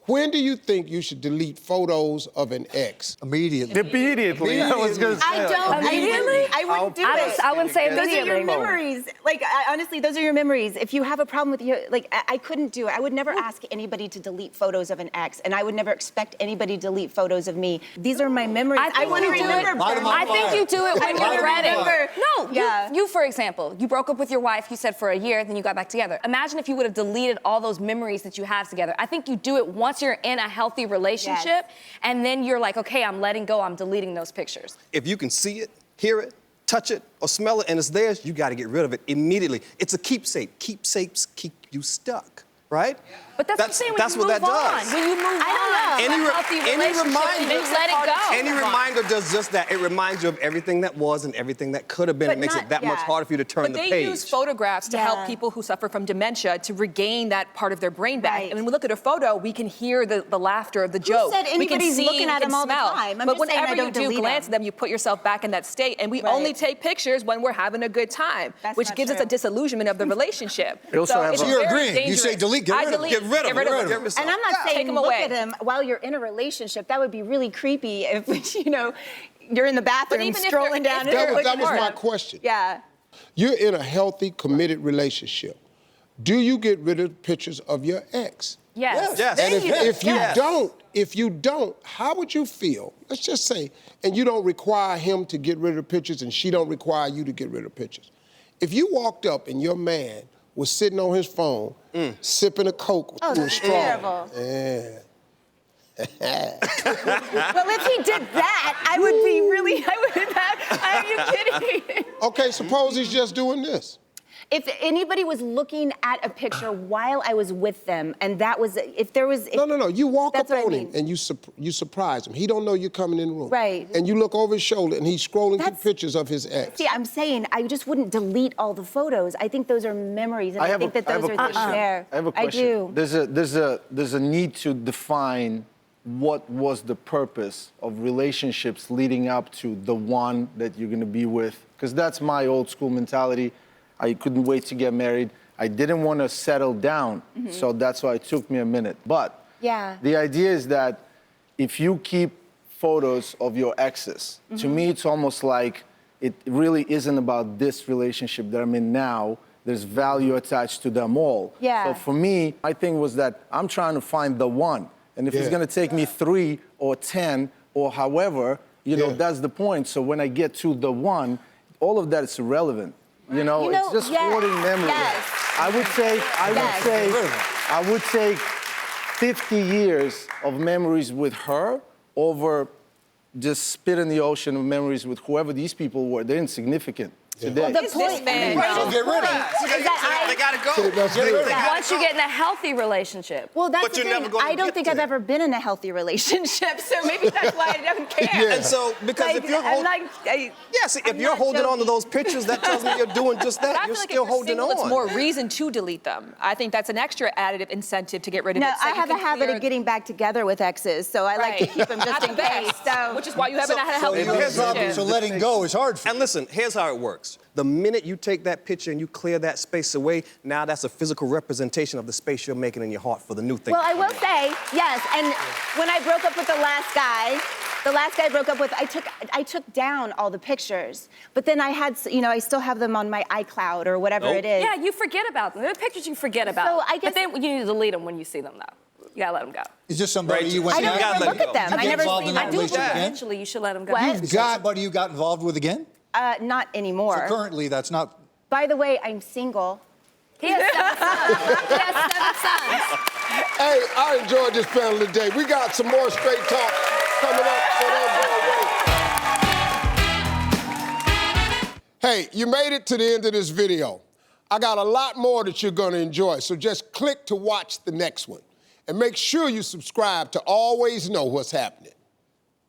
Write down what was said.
When do you think you should delete photos of an ex? Immediately. Immediately. I was gonna say. I don't. I wouldn't do it. I wouldn't say Those are immediately. your memories. Like, honestly, those are your memories. If you have a problem with your, like, I couldn't do it. I would never ask anybody to delete photos of an ex, and I would never expect anybody to delete photos of me. These are my memories. I want to remember. I think you do it when you're ready. No, Yeah. you, for example, you broke up with your wife, you said for a year, then you got back together. Imagine if you would have deleted all those memories that you have together. I think you do it once you're in a healthy relationship, and then you're like, okay, I'm letting go, I'm deleting those pictures. If you can see it, hear it, touch it, or smell it, and it's theirs, you gotta get rid of it immediately. It's a keepsake. Keepsakes keep you stuck, right? But that's what I'm saying, when that's you what move that does. on. When you move on, Any a healthy relationship, reminder, you let it go. Any reminder does just that. It reminds you of everything that was and everything that could have been. But it makes not- it that much yeah. harder for you to turn But the they page. use photographs to help people who suffer from dementia to regain that part of their brain back. Right. And when we look at a photo, we can hear the laughter of the joke. said we can anybody's see, looking we at can them all the smell. time? I'm but just saying I whenever you don't do delete glance them. at them, you put yourself back in that state. And we Right. only take pictures when we're having a good time, That's which not gives us true. a disillusionment of the relationship. You also have it's a- So you're very agreeing. You say dangerous. delete, get I rid of them. delete, Get rid of get rid them. of them. Get rid of And I'm not Take saying them look away. at him while you're in a relationship. That would be really creepy if, you know, you're in the bathroom even if strolling they're- down if and they're- That was looking my at him. question. Yeah. You're in a healthy, committed relationship. Do you get rid of pictures of your ex? Yes. Yes. And Yes. if you don't, how would you feel? Let's just say, and you don't require him to get rid of pictures and she don't require you to get rid of pictures. If you walked up and your man was sitting on his phone, sipping a Coke through a that's straw. terrible. Yeah. Well, if he did that, I would be really, are you kidding? Okay, suppose he's just doing this. If anybody was looking at a picture while I was with them, and that was, if there was... No. You walk That's up what I on him mean. and you surprise him. He don't know you're coming in the room. Right. And you look over his shoulder and he's scrolling through That's- pictures of his ex. See, I'm saying I just wouldn't delete all the photos. I think those are memories, and I think that those are things there. I have a question. I do. There's a need to define what was the purpose of relationships leading up to the one that you're gonna be with. Because that's my old school mentality. I couldn't wait to get married. I didn't want to settle down, so that's why it took me a minute. But Yeah. the idea is that if you keep photos of your exes, to me it's almost like it really isn't about this relationship that I'm in now. There's value attached to them all. Yeah. So for me, my thing was that I'm trying to find the one. And if it's Yeah. gonna take me 3 or 10 or however, you know, Yeah. that's the point. So when I get to the one, all of that is irrelevant. You know, it's just hoarding memories. Yes. I would take 50 years of memories with her over just spit in the ocean of memories with whoever these people were. They're insignificant today. Well, the point, man? So get rid of them. is that They gotta go. That's good. Once you get in a healthy relationship. Well, that's But the you're thing. never gonna I don't get think I've there. ever been in a healthy relationship, so maybe that's why I don't care. Yeah. And so, because if you're I'm holding, if I'm you're not holding on to joking. those pictures, that tells me you're doing just But I that. feel You're like still if you're holding single, on. it's more reason to delete them. I think that's an extra additive incentive to get rid of No, it. So I you have a can habit clear- of getting back together with exes, so I like to keep them just Not in the case. best, So, which is why you haven't had a So healthy you have relationship. problems, So letting go is hard for you. And listen, here's how it works. The minute you take that picture and you clear that space away, now that's a physical representation of the space you're making in your heart for the new thing. well, I will say yes. And when I broke up with the last guy I broke up with, I took down all the pictures, but then I had, I still have them on my iCloud or whatever it is. Yeah, you forget about them. There are pictures you forget about. So I guess- But then you need to delete them when you see them, though. You gotta let them go. Is this somebody Right. you went I don't You gotta ever let look it at go. them. Did I you get never involved see in them. that I do, but relationship again? eventually you should let them go. What? Is that somebody you got involved with again? Not anymore. So currently, that's not. By the way, I'm single. He has 7 sons. He has 7 sons. Hey, I enjoyed this panel today. We got some more straight talk coming up, so don't go away. Hey, you made it to the end of this video. I got a lot more that you're gonna enjoy, so just click to watch the next one. And make sure you subscribe to always know what's happening.